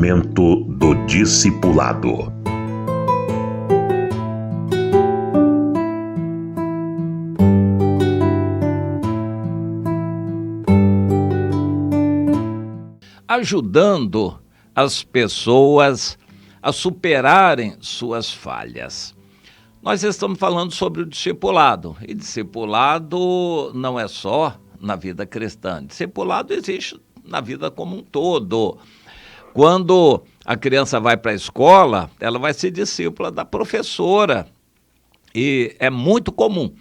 Momento do Discipulado. Ajudando as pessoas a superarem suas falhas. Nós estamos falando sobre o discipulado, e discipulado não é só na vida cristã, discipulado existe na vida como um todo. Quando a criança vai para a escola, ela vai ser discípula da professora, e é muito comum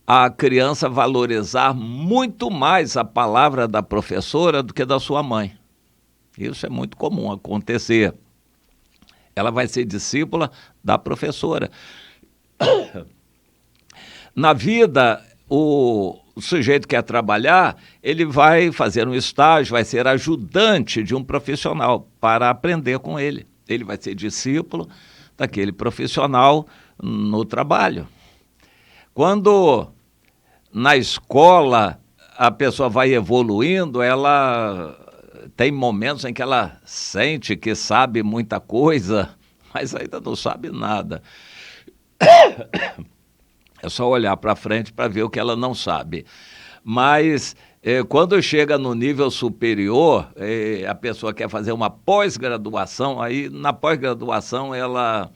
a criança valorizar muito mais a palavra da professora do que da sua mãe. Isso é muito comum acontecer. Ela vai ser discípula da professora. Na vida, o sujeito que quer trabalhar, ele vai fazer um estágio, vai ser ajudante de um profissional para aprender com ele. Ele vai ser discípulo daquele profissional no trabalho. Quando na escola a pessoa vai evoluindo, ela tem momentos em que ela sente que sabe muita coisa, mas ainda não sabe nada. É só olhar para frente para ver o que ela não sabe. Mas quando chega no nível superior, a pessoa quer fazer uma pós-graduação, aí na pós-graduação ela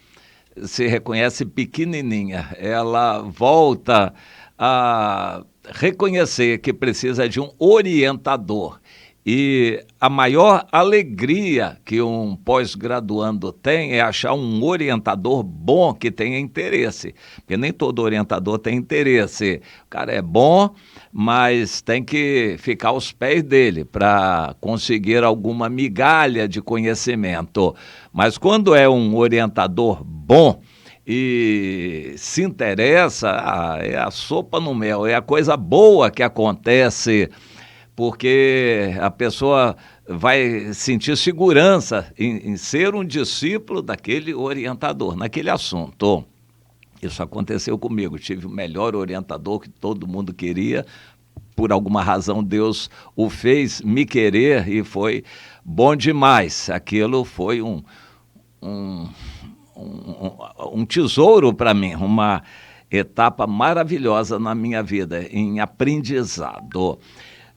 se reconhece pequenininha, ela volta a reconhecer que precisa de um orientador. E a maior alegria que um pós-graduando tem é achar um orientador bom que tenha interesse, porque nem todo orientador tem interesse. O cara é bom, mas tem que ficar aos pés dele para conseguir alguma migalha de conhecimento. Mas quando é um orientador bom e se interessa, é a sopa no mel, é a coisa boa que acontece, porque a pessoa vai sentir segurança em ser um discípulo daquele orientador, naquele assunto. Isso aconteceu comigo, tive o melhor orientador que todo mundo queria, por alguma razão Deus o fez me querer e foi bom demais. Aquilo foi um tesouro para mim, uma etapa maravilhosa na minha vida, em aprendizado.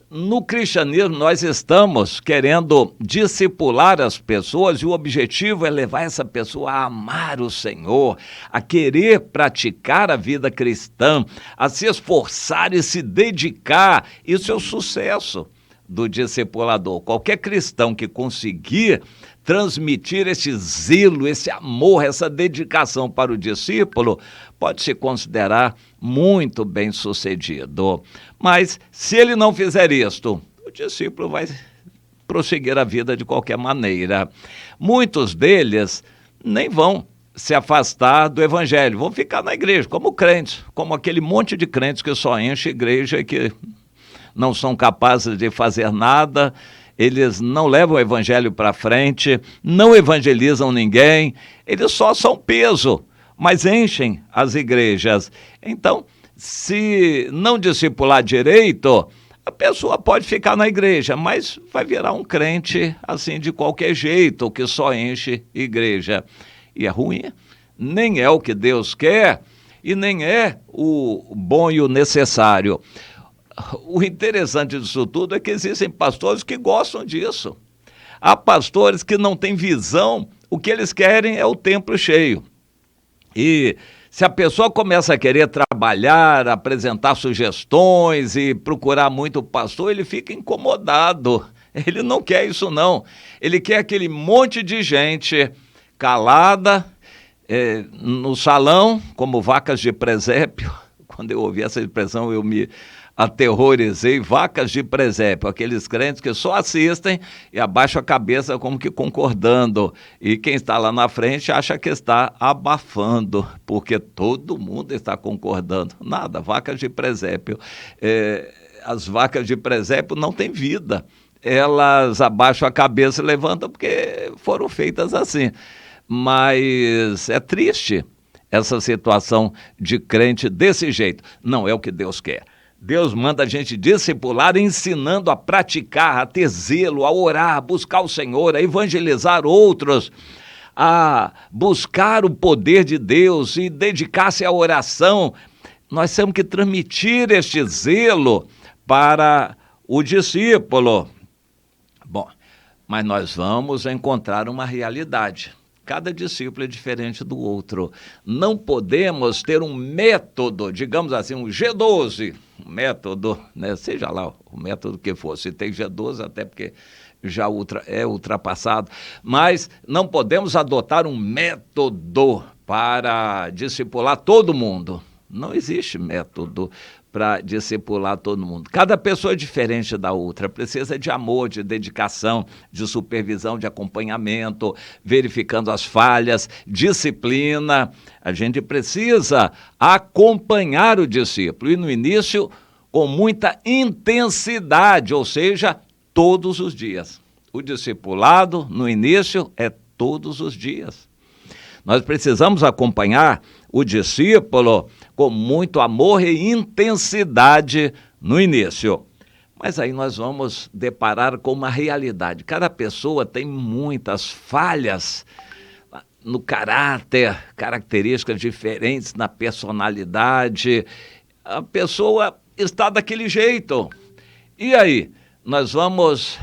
No cristianismo, nós estamos querendo discipular as pessoas e o objetivo é levar essa pessoa a amar o Senhor, a querer praticar a vida cristã, a se esforçar e se dedicar. Isso é o sucesso do discipulador. Qualquer cristão que conseguir transmitir esse zelo, esse amor, essa dedicação para o discípulo, pode se considerar muito bem sucedido. Mas se ele não fizer isto, o discípulo vai prosseguir a vida de qualquer maneira. Muitos deles nem vão se afastar do evangelho, vão ficar na igreja como crentes, como aquele monte de crentes que só enche a igreja e que não são capazes de fazer nada. Eles não levam o evangelho para frente, não evangelizam ninguém, eles só são peso, mas enchem as igrejas. Então, se não discipular direito, a pessoa pode ficar na igreja, mas vai virar um crente assim de qualquer jeito, que só enche igreja. E é ruim, nem é o que Deus quer e nem é o bom e o necessário. O interessante disso tudo é que existem pastores que gostam disso. Há pastores que não têm visão, o que eles querem é o templo cheio. E se a pessoa começa a querer trabalhar, apresentar sugestões e procurar muito o pastor, ele fica incomodado. Ele não quer isso não. Ele quer aquele monte de gente calada no salão, como vacas de presépio. Quando eu ouvi essa expressão, eu me aterrorizei. Vacas de presépio, aqueles crentes que só assistem e abaixam a cabeça como que concordando, e quem está lá na frente acha que está abafando, porque todo mundo está concordando. Nada, vacas de presépio. As vacas de presépio não têm vida, elas abaixam a cabeça e levantam porque foram feitas assim. Mas é triste essa situação de crente desse jeito. Não é o que Deus quer. Deus manda a gente discipular ensinando a praticar, a ter zelo, a orar, a buscar o Senhor, a evangelizar outros, a buscar o poder de Deus e dedicar-se à oração. Nós temos que transmitir este zelo para o discípulo. Bom, mas nós vamos encontrar uma realidade. Cada discípulo é diferente do outro. Não podemos ter um método, digamos assim, um G12, um método, né? Seja lá o método que for. Se tem G12, até porque já é ultrapassado. Mas não podemos adotar um método para discipular todo mundo. Não existe método para discipular todo mundo. Cada pessoa é diferente da outra, precisa de amor, de dedicação, de supervisão, de acompanhamento, verificando as falhas, disciplina. A gente precisa acompanhar o discípulo e no início com muita intensidade, ou seja, todos os dias. O discipulado no início é todos os dias. Nós precisamos acompanhar o discípulo com muito amor e intensidade no início. Mas aí nós vamos deparar com uma realidade. Cada pessoa tem muitas falhas no caráter, características diferentes na personalidade. A pessoa está daquele jeito. E aí, nós vamos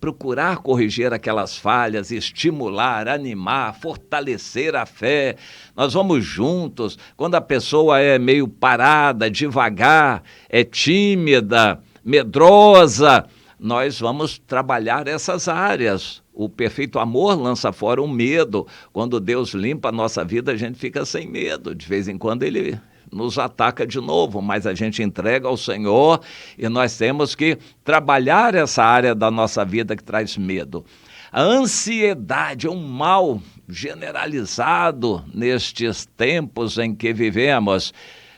procurar corrigir aquelas falhas, estimular, animar, fortalecer a fé. Nós vamos juntos. Quando a pessoa é meio parada, devagar, é tímida, medrosa, nós vamos trabalhar essas áreas. O perfeito amor lança fora o medo. Quando Deus limpa a nossa vida, a gente fica sem medo. De vez em quando Ele nos ataca de novo, mas a gente entrega ao Senhor e nós temos que trabalhar essa área da nossa vida que traz medo. A ansiedade é um mal generalizado nestes tempos em que vivemos.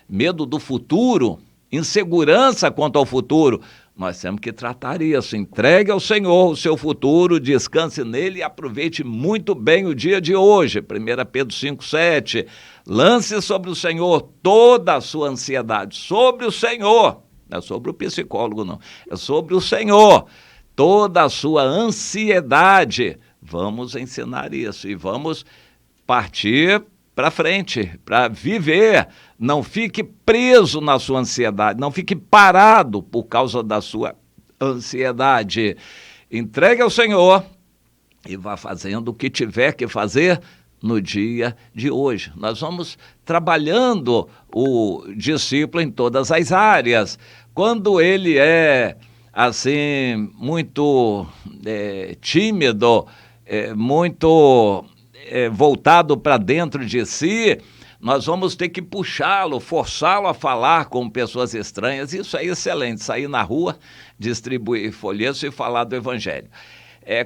Medo do futuro, insegurança quanto ao futuro. Nós temos que tratar isso. Entregue ao Senhor o seu futuro, descanse nele e aproveite muito bem o dia de hoje. 1 Pedro 5,7. Lance sobre o Senhor toda a sua ansiedade. Sobre o Senhor. Não é sobre o psicólogo, não. É sobre o Senhor. Toda a sua ansiedade. Vamos ensinar isso e vamos partir para frente, para viver. Não fique preso na sua ansiedade, não fique parado por causa da sua ansiedade. Entregue ao Senhor e vá fazendo o que tiver que fazer no dia de hoje. Nós vamos trabalhando o discípulo em todas as áreas. Quando ele é, assim, muito tímido, muito voltado para dentro de si, nós vamos ter que puxá-lo, forçá-lo a falar com pessoas estranhas. Isso é excelente, sair na rua, distribuir folhetos e falar do Evangelho.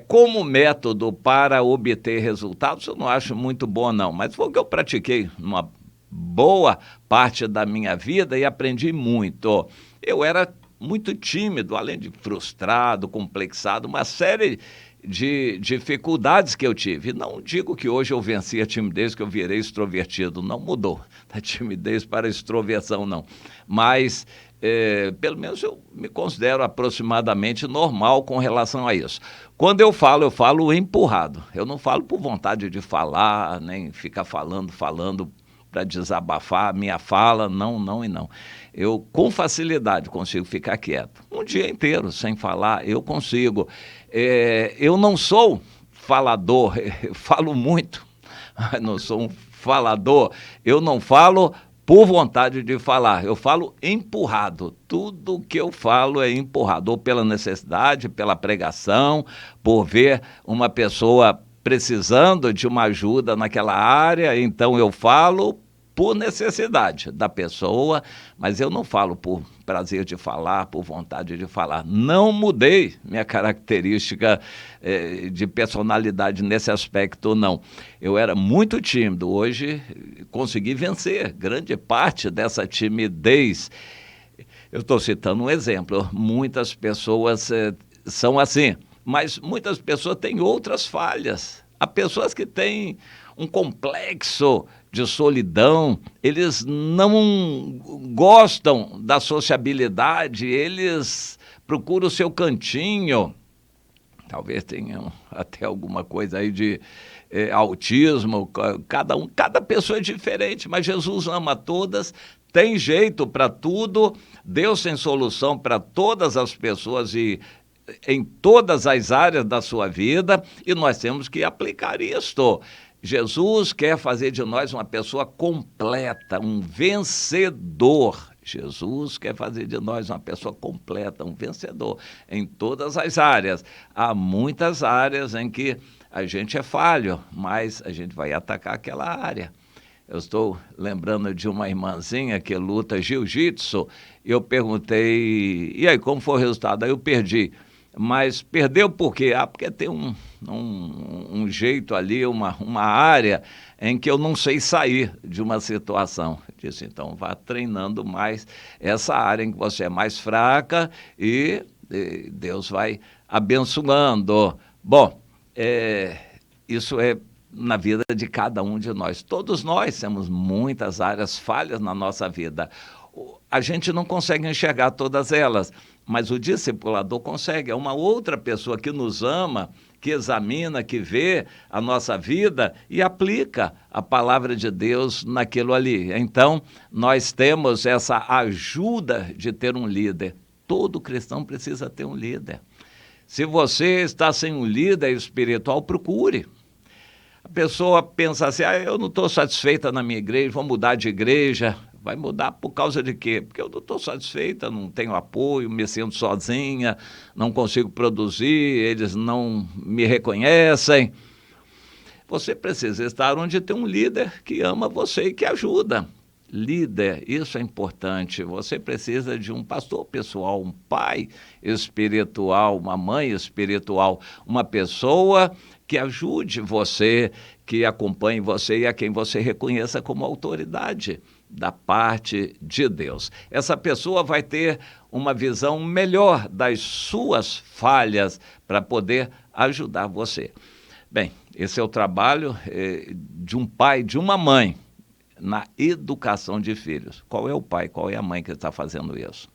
Como método para obter resultados, eu não acho muito bom não, mas foi o que eu pratiquei numa boa parte da minha vida e aprendi muito. Eu era muito tímido, além de frustrado, complexado, uma série de dificuldades que eu tive. Não digo que hoje eu venci a timidez, que eu virei extrovertido, não mudou da timidez para a extroversão, não. Mas, pelo menos eu me considero aproximadamente normal com relação a isso. Quando eu falo empurrado. Eu não falo por vontade de falar, nem ficar falando para desabafar a minha fala, não e não. Eu, com facilidade, consigo ficar quieto. Um dia inteiro, sem falar, eu consigo. Eu não sou falador, falo muito, mas não sou um falador. Eu não falo por vontade de falar, eu falo empurrado. Tudo que eu falo é empurrado, ou pela necessidade, pela pregação, por ver uma pessoa precisando de uma ajuda naquela área, então eu falo por necessidade da pessoa, mas eu não falo por prazer de falar, por vontade de falar. Não mudei minha característica de personalidade nesse aspecto, não. Eu era muito tímido, hoje consegui vencer grande parte dessa timidez. Eu estou citando um exemplo, muitas pessoas são assim, mas muitas pessoas têm outras falhas. Há pessoas que têm um complexo de solidão, eles não gostam da sociabilidade, eles procuram o seu cantinho. Talvez tenham até alguma coisa aí de autismo, cada pessoa é diferente, mas Jesus ama todas, tem jeito para tudo, Deus tem solução para todas as pessoas e em todas as áreas da sua vida, e nós temos que aplicar isto. Jesus quer fazer de nós uma pessoa completa, um vencedor. Jesus quer fazer de nós uma pessoa completa, um vencedor em todas as áreas. Há muitas áreas em que a gente é falho, mas a gente vai atacar aquela área. Eu estou lembrando de uma irmãzinha que luta jiu-jitsu. Eu perguntei, e aí, como foi o resultado? Aí eu perdi. Mas perdeu por quê? Porque tem um jeito ali, uma área em que eu não sei sair de uma situação. Eu disse, então vá treinando mais essa área em que você é mais fraca e Deus vai abençoando. Bom, isso é na vida de cada um de nós. Todos nós temos muitas áreas falhas na nossa vida. A gente não consegue enxergar todas elas, mas o discipulador consegue. É uma outra pessoa que nos ama, que examina, que vê a nossa vida e aplica a palavra de Deus naquilo ali. Então, nós temos essa ajuda de ter um líder. Todo cristão precisa ter um líder. Se você está sem um líder espiritual, procure. A pessoa pensa assim, eu não estou satisfeita na minha igreja, vou mudar de igreja. Vai mudar por causa de quê? Porque eu não estou satisfeita, não tenho apoio, me sinto sozinha, não consigo produzir, eles não me reconhecem. Você precisa estar onde tem um líder que ama você e que ajuda. Líder, isso é importante. Você precisa de um pastor pessoal, um pai espiritual, uma mãe espiritual, uma pessoa que ajude você, que acompanhe você e a quem você reconheça como autoridade da parte de Deus. Essa pessoa vai ter uma visão melhor das suas falhas para poder ajudar você. Bem, esse é o trabalho de um pai, de uma mãe, na educação de filhos. Qual é o pai, qual é a mãe que está fazendo isso?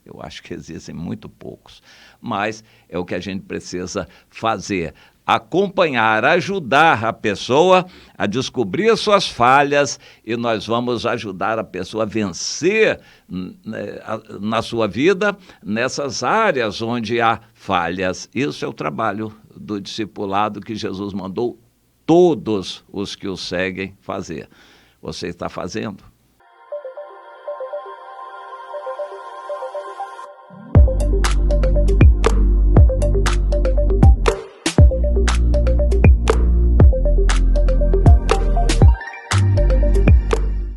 Eu acho que existem muito poucos, mas é o que a gente precisa fazer. Acompanhar, ajudar a pessoa a descobrir suas falhas e nós vamos ajudar a pessoa a vencer na sua vida nessas áreas onde há falhas. Isso é o trabalho do discipulado que Jesus mandou todos os que o seguem fazer. Você está fazendo?